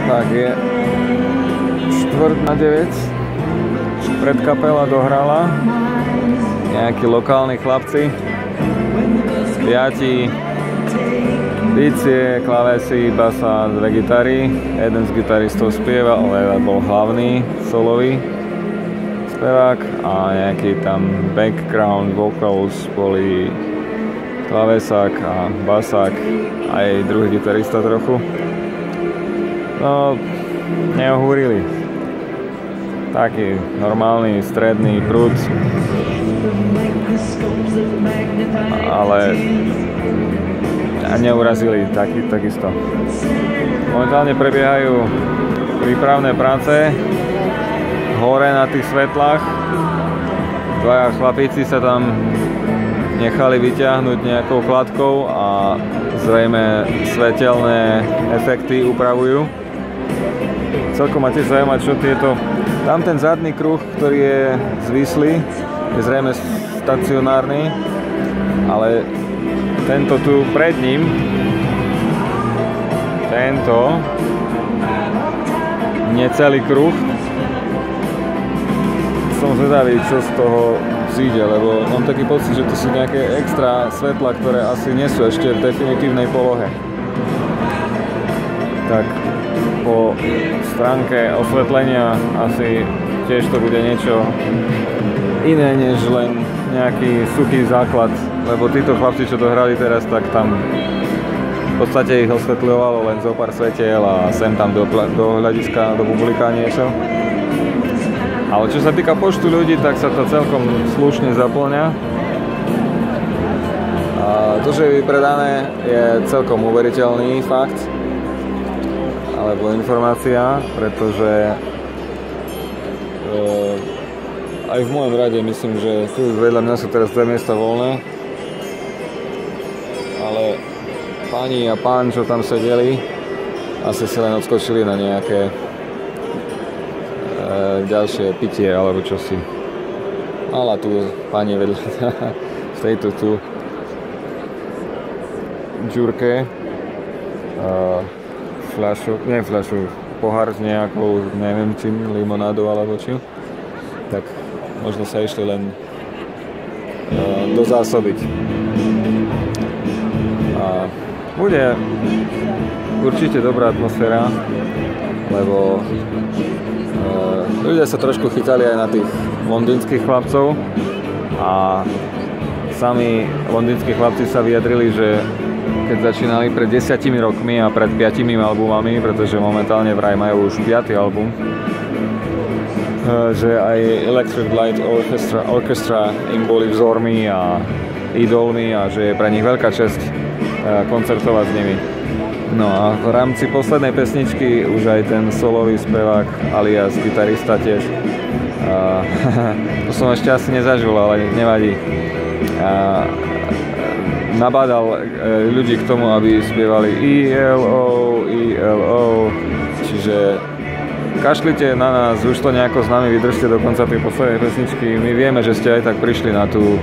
Tak je 8:45. Predkapela dohrala. Nejakí lokálni chlapci. 5 bicie, klávesy, basa, 2 gitary. Jeden z gitaristov spieval, ale bol hlavný solový spevák a nejaký tam background vocals boli klávesák a basák, aj druhý gitarista trochu. No, neohúrili. Taký normálny, stredný prúd. Ale neurazili takisto. Momentálne prebiehajú prípravné práce hore na tých svetlách. 2 chlapíci sa tam nechali vyťahnuť nejakou kladkou a zrejme svetelné efekty upravujú. Celkom ma tiež zaujímať, čo tieto... Tam ten zadný kruh, ktorý je zvislý, je zrejme stacionárny, ale tento tu pred ním, tento necelý kruh, som zvedavý, čo z toho zíde, lebo mám taký pocit, že to sú nejaké extra svetla, ktoré asi nie sú ešte v definitívnej polohe. Tak po stránke osvetlenia asi tiež to bude niečo iné, než len nejaký suchý základ, lebo títo chlapci, čo to hrali teraz, tak tam v podstate ich osvetľovalo len zo pár svetiel a sem tam do hľadiska, do publika niečo. Ale čo sa týka počtu ľudí, tak sa to celkom slušne zaplňa. A to, že je vypredané, je celkom uveriteľný fakt, alebo informácia, pretože aj v mojom rade myslím, že tu vedľa mňa sú teraz 2 miesta voľné, ale pani a pán, čo tam sedeli, asi si len odskočili na nejaké ďalšie pitie alebo čosi. Mala tu pani vedľa v tejto tu džurke pohár s nejakou, neviem čím, limonádou alebo čím. Tak možno sa išli len dozásobiť. A bude určite dobrá atmosféra, lebo ľudia sa trošku chytali aj na tých londýnskych chlapcov a sami londýnski chlapci sa vyjadrili, že keď začínali pred 10 rokmi a pred 5 albumami, pretože momentálne vraj majú už 5. album, že aj Electric Light Orchestra im boli vzormi a idolmi a že je pre nich veľká česť koncertovať s nimi. No a v rámci poslednej pesničky už aj ten solový spevák alias gitarista tiež. To som ešte asi nezažil, ale nevadí. Nabádal ľudí k tomu, aby spievali ELO, ELO, čiže kašlite na nás, už to nejako s nami vydržte do konca tej poslednej pesničky. My vieme, že ste aj tak prišli na tú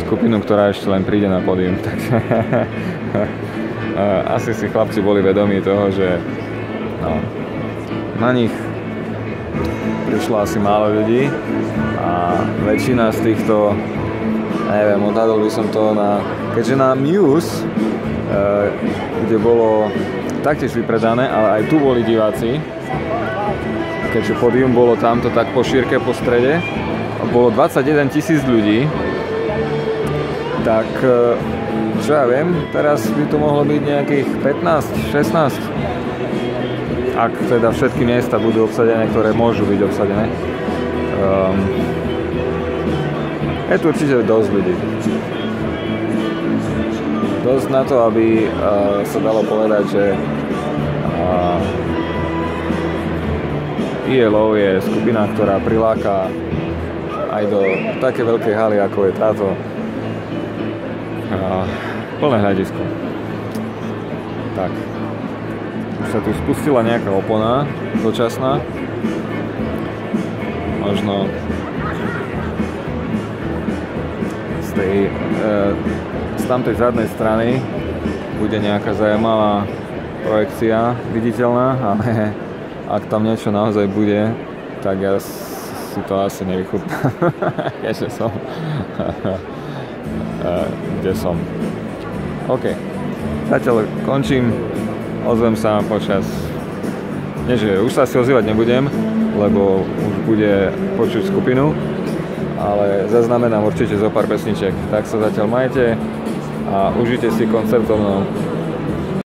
skupinu, ktorá ešte len príde na pódium. Takže asi si chlapci boli vedomí toho, že no, na nich prišlo asi málo ľudí a väčšina z týchto, neviem, odhadol by som to na, keďže na Muse, kde bolo taktiež vypredané, ale aj tu boli diváci, keďže pódium bolo tamto tak po šírke, po strede, bolo 21 000 ľudí, tak čo ja viem, teraz by to mohlo byť nejakých 15, 16, ak teda všetky miesta budú obsadené, ktoré môžu byť obsadené. Je tu určite dosť ľudí. Dosť na to, aby sa dalo povedať, že ELO je skupina, ktorá priláka aj do také veľkej haly, ako je táto, plné hľadisko. Tak, už sa tu spustila nejaká opona dočasná. Možno z tamtej zadnej strany bude nejaká zaujímavá projekcia viditeľná, ale ak tam niečo naozaj bude, tak ja si to asi nevychutnám, keďže som kde som. OK, zatiaľ končím, ozvem sa počas, nie že už sa asi ozývať nebudem, lebo už bude počuť skupinu, ale zaznamenám určite zo pár pesniček. Tak sa zatiaľ majte a užite si koncert so mnou.